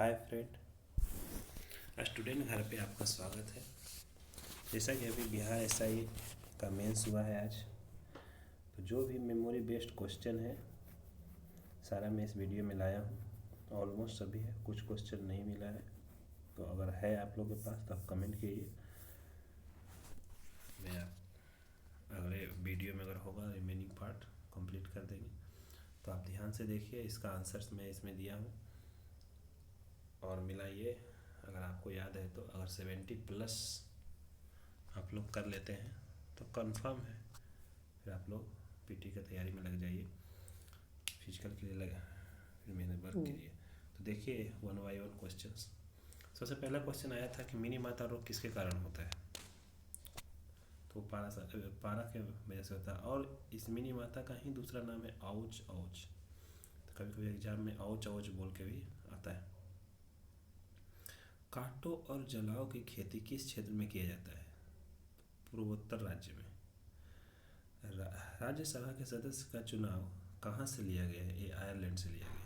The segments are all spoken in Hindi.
हाय फ्रेंड, स्टूडेंट घर पे आपका स्वागत है। जैसा कि अभी बिहार एसआई का मेंस हुआ है आज, तो जो भी मेमोरी बेस्ड क्वेश्चन है सारा मैं इस वीडियो में लाया हूँ। ऑलमोस्ट सभी है, कुछ क्वेश्चन नहीं मिला है, तो अगर है आप लोग के पास तो आप कमेंट कीजिए। मैं अगले वीडियो में अगर होगा रिमेनिंग पार्ट कंप्लीट कर देंगे, तो आप ध्यान से देखिए। इसका आंसर्स मैं इसमें दिया हूँ और मिलाइए। अगर आपको याद है तो अगर 70+ आप लोग कर लेते हैं तो कंफर्म है, फिर आप लोग पीटी की तैयारी में लग जाइए, फिजिकल के लिए लगा, फिर मेहनत वर्क कीजिए। तो देखिए 1 बाय 1 क्वेश्चंस। सबसे पहला क्वेश्चन आया था कि मिनी माता रोग किसके कारण होता है। तो पारा के वजह से होता है, और इस मिनी माता का ही दूसरा नाम है औच औच। तो कभी कभी एग्जाम में औच औच बोल के भी आता है। कांटों और जलाओ की खेती किस क्षेत्र में किया जाता है। पूर्वोत्तर राज्य में। राज्यसभा के सदस्य का चुनाव कहाँ से लिया गया है। ये आयरलैंड से लिया गया है।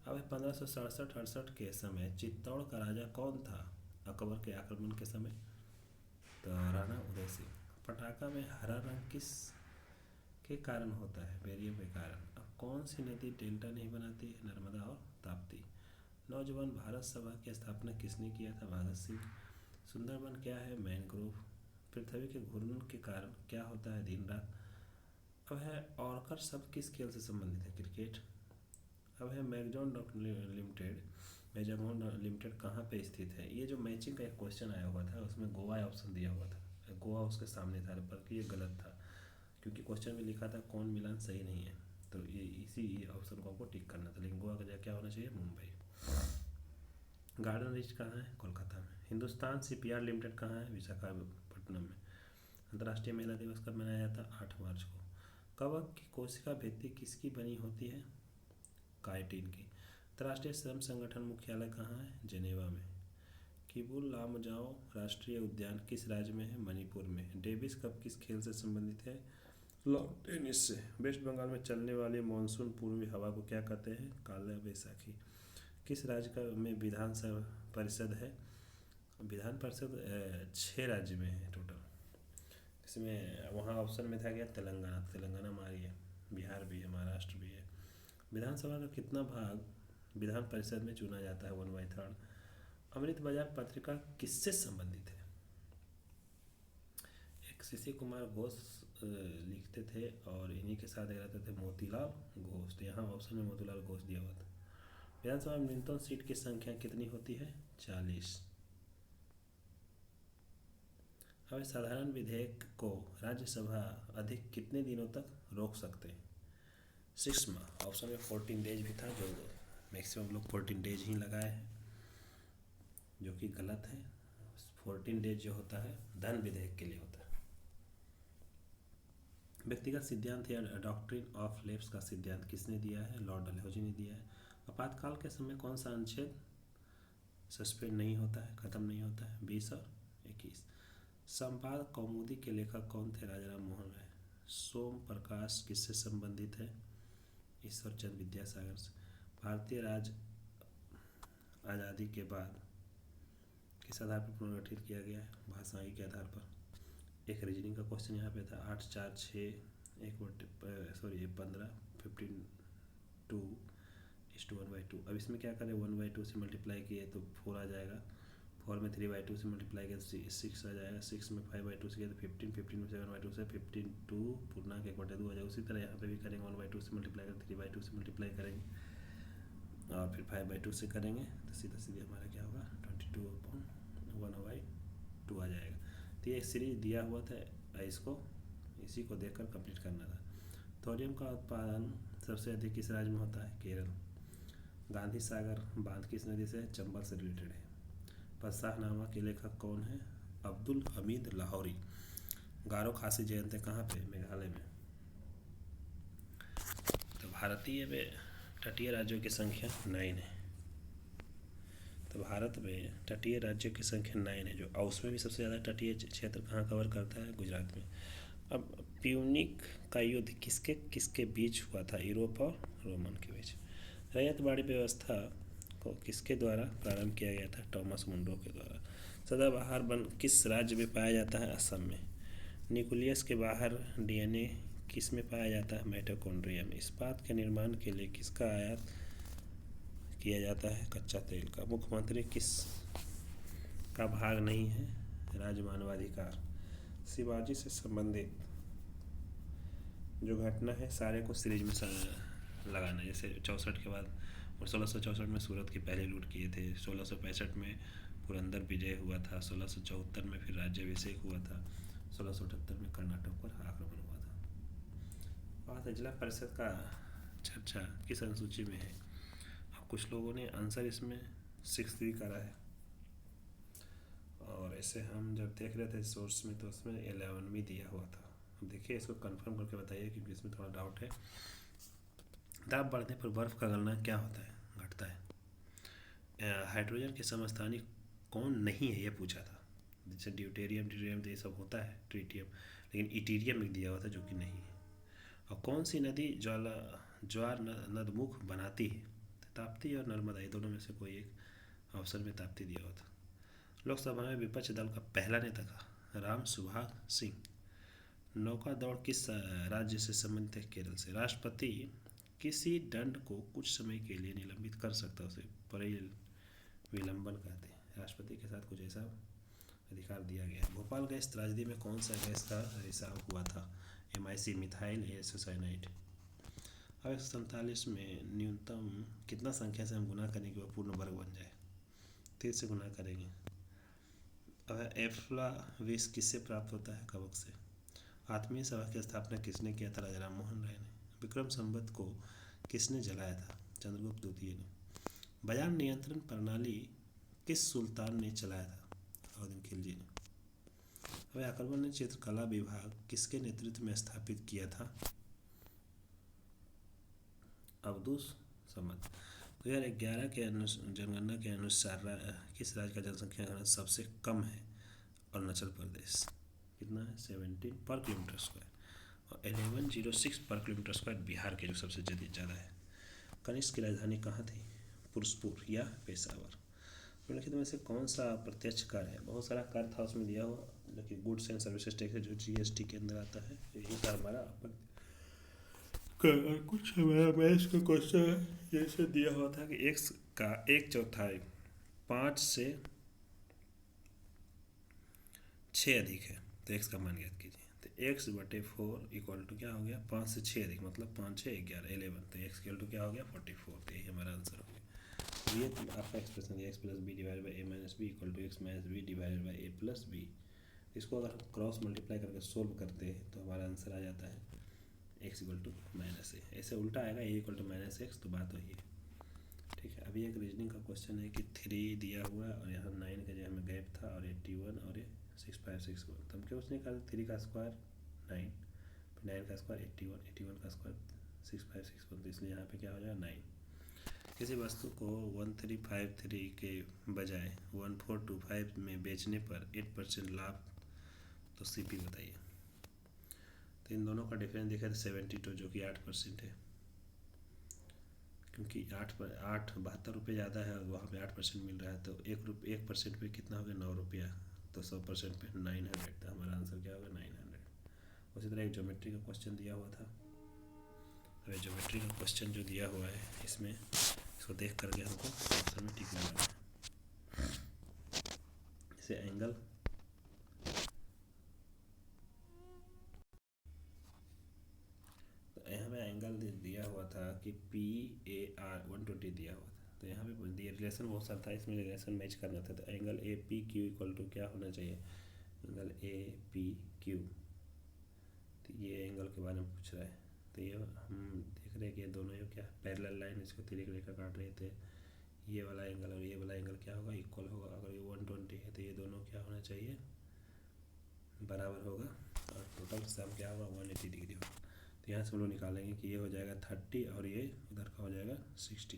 अब 1567-68 के समय चित्तौड़ का राजा कौन था अकबर के आक्रमण के समय। तो राणा उदय सिंह। पटाखा में हरा रंग किस के कारण होता है। बेरियम के कारण। अब कौन सी नदी डेल्टा नहीं बनाती है। नर्मदा और ताप्ती। नौजवान भारत सभा की स्थापना किसने किया था। भगत सिंह। सुंदरबन क्या है। मैनग्रोव। पृथ्वी के घूर्णन के कारण क्या होता है। दिन रात। अब है ऑर्कर शब्द किस खेल से संबंधित है। क्रिकेट। अब है मैजामोन लिमिटेड कहाँ पे स्थित है। ये जो मैचिंग का एक क्वेश्चन आया हुआ था उसमें गोवा ऑप्शन दिया हुआ था, गोवा उसके सामने था, बल्कि ये गलत था क्योंकि क्वेश्चन में लिखा था कौन मिलान सही नहीं है, तो ये इसी ऑप्शन को आपको टिक करना था, लेकिन गोवा का जगह क्या होना चाहिए, मुंबई। गार्डन रिच कहाँ है, कोलकाता में। हिंदुस्तान शिपयार्ड लिमिटेड कहाँ है, विशाखापट्टनम में। अंतर्राष्ट्रीय महिला दिवस कब मनाया जाता है, 8 मार्च को। कवक की कोशिका भित्ति किसकी बनी होती है, काइटिन की। अंतर्राष्ट्रीय श्रम संगठन मुख्यालय कहाँ है, जेनेवा में। किबुल लामजाओ राष्ट्रीय उद्यान किस राज्य में है, मणिपुर में। डेविस कप किस खेल से संबंधित है, लॉन टेनिस से। वेस्ट बंगाल में चलने वाली मानसून पूर्वी हवा को क्या कहते हैं, काला बैसाखी। किस राज्य का में विधान परिषद है, विधान परिषद 6 राज्य में है टोटल। इसमें वहाँ ऑप्शन में था क्या, तेलंगाना हमारी है, बिहार भी है, महाराष्ट्र भी है। विधानसभा का कितना भाग विधान परिषद में चुना जाता है, 1/3। अमृत बाजार पत्रिका किससे संबंधित है। एक शिशि कुमार घोष लिखते थे और इन्हीं के साथ रहते थे मोतीलाल घोष। तो यहाँ ऑप्शन में मोतीलाल घोष दिया हुआ था। विधानसभा में न्यूनतम सीट की संख्या कितनी होती है, 40। अब साधारण विधेयक को राज्यसभा अधिक कितने दिनों तक रोक सकते हैं, 6 माह। ऑप्शन में 14 डेज भी था, जो मैक्सिमम लोग 14 डेज ही लगाए हैं, जो कि गलत है। 14 डेज जो होता है धन विधेयक के लिए होता है। व्यक्तिगत सिद्धांत या डॉक्ट्रिन ऑफ लेप्स का सिद्धांत किसने दिया है, लॉर्ड डलहौजी ने दिया है। आपातकाल के समय कौन सा अनुच्छेद सस्पेंड नहीं होता है, खत्म नहीं होता है, 20 और 21। संपादक कौमुदी के लेखक कौन थे, राजा राम मोहन राय। सोम प्रकाश किससे संबंधित है, ईश्वर चंद्र विद्यासागर से। भारतीय राज्य आज़ादी के बाद किस आधार पर पुनर्गठित किया गया है, भाषाई के आधार पर। एक रीजनिंग का क्वेश्चन यहाँ पे था, 8 4 6 15 15 2 इस 1/2। अब इसमें क्या करें, 1/2 से मल्टीप्लाई किए तो 4 आ जाएगा, 4 में 3/2 से मल्टीप्लाई किया तो 6 आ जाएगा, 6 में 5/2 से किया तो 15, 15 में 7/2 से 15 2 पूर्णांक 1/2 आ जाएगा। उसी तरह यहाँ पे भी करेंगे, 1/2 से मल्टीप्लाई करेंगे, 3/2 से मल्टीप्लाई करेंगे और फिर 5/2 से करेंगे तो सीधा सीधे हमारा क्या होगा, 22/1/2 आ जाएगा। तो ये सीरीज दिया हुआ था, इसको इसी को देखकर कंप्लीट करना था। थोरियम का उत्पादन सबसे अधिक किस राज्य में होता है, केरल। गांधी सागर बांध किस नदी से है, चंबल से रिलेटेड है। पदशाहनामा के लेखक कौन है, अब्दुल हमीद लाहौरी। गारो खासी जयंती कहाँ पे, मेघालय में। तो भारतीय में तटीय राज्यों की संख्या 9 है। तो भारत में तटीय राज्यों की संख्या 9 है, जो उसमें भी सबसे ज़्यादा तटीय क्षेत्र कहाँ कवर करता है, गुजरात में। अब प्यूनिक का युद्ध किसके किसके बीच हुआ था, यूरोप और रोमन के बीच। रैयतवाड़ी व्यवस्था किसके द्वारा प्रारंभ किया गया था? टॉमस मुंडो के द्वारा। सदाबहार वन किस राज्य में पाया जाता है? असम में। न्यूक्लियस के बाहर डीएनए किस में पाया जाता है? माइटोकॉन्ड्रिया में। इस्पात के निर्माण के लिए किसका आयात किया जाता है? कच्चा तेल का। मुख्यमंत्री किस का भाग नहीं है? राज्य मानवाधिकार। शिवाजी से संबंधित जो घटना है सारे को सीरीज में लगाना। जैसे 64 के बाद 1664 में सूरत की पहली लूट किए थे, 1665 में पुरंदर विजय हुआ था, 1674 में फिर राज्याभिषेक हुआ था, 1678 में कर्नाटक पर आक्रमण हुआ था। और जिला परिषद का चर्चा किस अनुसूची में है? अब कुछ लोगों ने आंसर इसमें 6 करा है, और ऐसे हम जब देख रहे थे सोर्स में तो उसमें 11 दिया हुआ था। देखिए इसको कंफर्म करके बताइए क्योंकि इसमें थोड़ा डाउट है। दाब बढ़ने पर बर्फ़ का गलना क्या होता है? घटता है। हाइड्रोजन के समस्थानिक कौन नहीं है ये पूछा था। जैसे ड्यूटेरियम, ड्यूटेरियम ये सब होता है, ट्रिटियम, लेकिन इटीरियम में दिया हुआ था जो कि नहीं है। और कौन सी नदी ज्वार नदमुख बनाती है? ताप्ती और नर्मदा, ये दोनों में से कोई एक ऑप्शन में ताप्ती दिया हुआ था। लोकसभा में विपक्ष दल का पहला नेता था? राम सुभाष सिंह। नौका दौड़ किस राज्य से संबंधित है? केरल से। राष्ट्रपति किसी दंड को कुछ समय के लिए निलंबित कर सकता है, उसे विलंबन कहते हैं। राष्ट्रपति के साथ कुछ ऐसा अधिकार दिया गया है। भोपाल गैस त्रासदी में कौन सा गैस का रिसाव हुआ था? MIC, methyl isocyanide. अब 147 में न्यूनतम कितना संख्या से हम गुना करें कि वह पूर्ण वर्ग बन जाए? 3 से गुना करेंगे। अब एफ्ला विष किससे प्राप्त होता है? कवक से। आत्मीय सभा की स्थापना किसने किया था? राजा राम मोहन राय ने। विक्रम संवत को किसने जलाया था? चंद्रगुप्त द्वितीय ने। बाजार नियंत्रण प्रणाली किस सुल्तान ने चलाया था? अलाउद्दीन खिलजी ने। अब अकबर ने चित्रकला विभाग किसके नेतृत्व में स्थापित किया था? अब्दुस समद। 2011 के जनगणना के अनुसार किस राज्य का जनसंख्या घनत्व सबसे कम है? अरुणाचल प्रदेश। कितना है? 17 पर किलोमीटर स्क्वायर। और 1106 पर किलोमीटर स्क्वायर बिहार के जो सबसे ज़्यादा है। कनिष्क की राजधानी कहाँ थी? पुरस्पुर या पेशावर। निम्नलिखित में से कौन सा प्रत्यक्ष कर है? बहुत सारा कर था उसमें दिया हुआ, लेकिन गुड्स एंड सर्विसेज टैक्स जो GST के अंदर आता है, यही था हमारा कुछ हमारा मैथ्स का क्वेश्चन है। जैसे दिया हुआ था कि x का 1/4 5 से 6 अधिक है, तो x का मान ज्ञात कीजिए। तो x/4 इक्वल टू क्या हो गया? 5 से 6 अधिक, मतलब 5 6 11 11, तो x इक्वल टू क्या हो गया? 44। तो यही हमारा आंसर हो गया। ये आपका एक्सप्रेशन है x + b divide by a - b equal to x - b divided by a + b। इसको अगर हम क्रॉस मल्टीप्लाई करके सोल्व करते हैं तो हमारा आंसर आ जाता है x इक्वल टू -a। ऐसे उल्टा आएगा, a इक्वल टू -x, तो बात वही है। ठीक है। अभी एक रीजनिंग का क्वेश्चन है कि 3 दिया हुआ है और यहाँ 9 का जो हमें गैप था, और 81 और ये 6561, तो हम क्या उसने कहा 3 का स्क्वायर 9, फिर 9 का स्क्वायर 81, 81 का स्क्वायर 6561, तो इसलिए यहाँ पे क्या हो जाएगा 9। किसी वस्तु को 1353 के बजाय 1425 में बेचने पर 8% लाभ, तो CP बताइए। तो इन दोनों का डिफरेंस देखा तो 72, जो कि 8% है, क्योंकि 72 रुपये ज़्यादा है और वहाँ पे 8% मिल रहा है, तो 1% पे कितना हो गया? 9 रुपया, तो 100% पे 900, तो हमारा आंसर क्या होगा? 900। उसी तरह एक ज्योमेट्री का क्वेश्चन दिया हुआ था। अब ज्योमेट्री का क्वेश्चन जो दिया हुआ है इसमें, इसको देख करके हमको आंसर में टिक लगाना है। जैसे एंगल, तो यहाँ पे एंगल दिया हुआ था कि PAR 120 दिया हुआ था, तो यहाँ पे दिया रिलेशन बहुत सारा था, इसमें रिलेशन मैच करना था। तो एंगल APQ इक्वल टू क्या होना चाहिए? एंगल APQ, तो ये एंगल के बारे में पूछ रहा है। तो ये हम देख रहे हैं कि ये दोनों ये क्या पैरेलल लाइन, इसको तिरक रेखा काट रहे थे। ये वाला एंगल और ये वाला एंगल क्या होगा? इक्वल होगा। अगर ये 120 है तो ये दोनों क्या होना चाहिए? बराबर होगा, और टोटल सम क्या होगा? 180 डिग्री होगा। तो यहाँ से हम लोग निकालेंगे कि ये हो जाएगा 30 और ये उधर का हो जाएगा 60,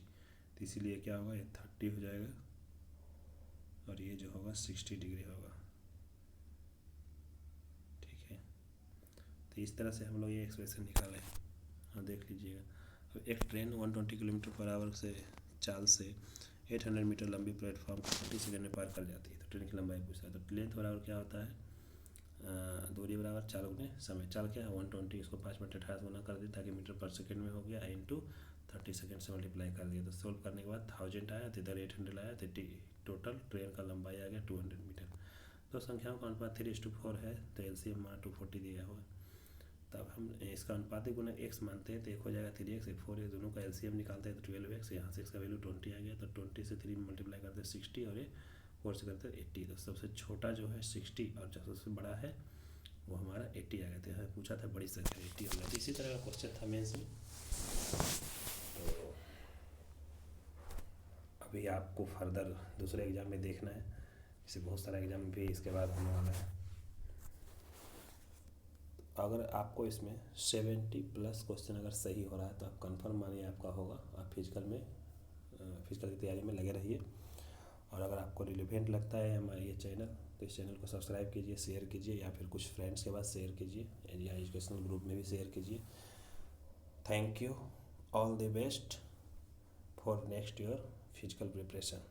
तो इसीलिए क्या होगा? ये 30 हो जाएगा और ये जो होगा 60 डिग्री होगा। ठीक है, तो इस तरह से हम लोग ये एक्सप्रेशन निकाले और देख लीजिएगा। अब एक ट्रेन 120 किलोमीटर पर आवर से चाल से 800 मीटर लंबी प्लेटफॉर्म को 30 सेकंड में पार कर जाती है। तो ट्रेन की लंबाई पूछा है। तो लेंथ बराबर क्या होता है, दूरी बराबर चाल गुने समय। चाल क्या है 120, इसको 5 मिनट 18 गुना कर दिया ताकि मीटर पर सेकंड में हो गया, इंटू 30 सेकंड से मल्टीप्लाई कर दिया। तो सोल्व करने के बाद 1000 आया, तो इधर 800 आया, तो टोटल ट्रेन का लंबाई आ गया 200 मीटर। तो संख्याओं का अनुपात 3:4 है, तो एलसीएम मान 240 दिया हुआ। तब हम इसका अनुपातिक गुना x मानते हैं, तो एक हो जाएगा 3x, एक 4x, दोनों का एलसीएम निकालते हैं तो 12x। यहाँ से इसका वैल्यू 20 आ गया, तो 20 से 3 मल्टीप्लाई करते हैं 60, और ये 4 से करते हैं 80। तो सबसे छोटा जो है 60 और जो सबसे बड़ा है वो हमारा 80 आ गया था। पूछा था बड़ी संख्या 80 हो गया। इसी तरह का क्वेश्चन था मेंस में। तो अभी आपको फर्दर दूसरे एग्ज़ाम में देखना है, इसे बहुत सारा एग्ज़ाम भी इसके बाद होने वाला है। अगर आपको इसमें 70+ क्वेश्चन अगर सही हो रहा है तो आप कंफर्म मानिए आपका होगा। आप फिजिकल की तैयारी में लगे रहिए। और अगर आपको रिलेवेंट लगता है हमारा ये चैनल, तो इस चैनल को सब्सक्राइब कीजिए, शेयर कीजिए, या फिर कुछ फ्रेंड्स के पास शेयर कीजिए, या एजुकेशनल ग्रुप में भी शेयर कीजिए। Thank you, all the best for next year physical preparation.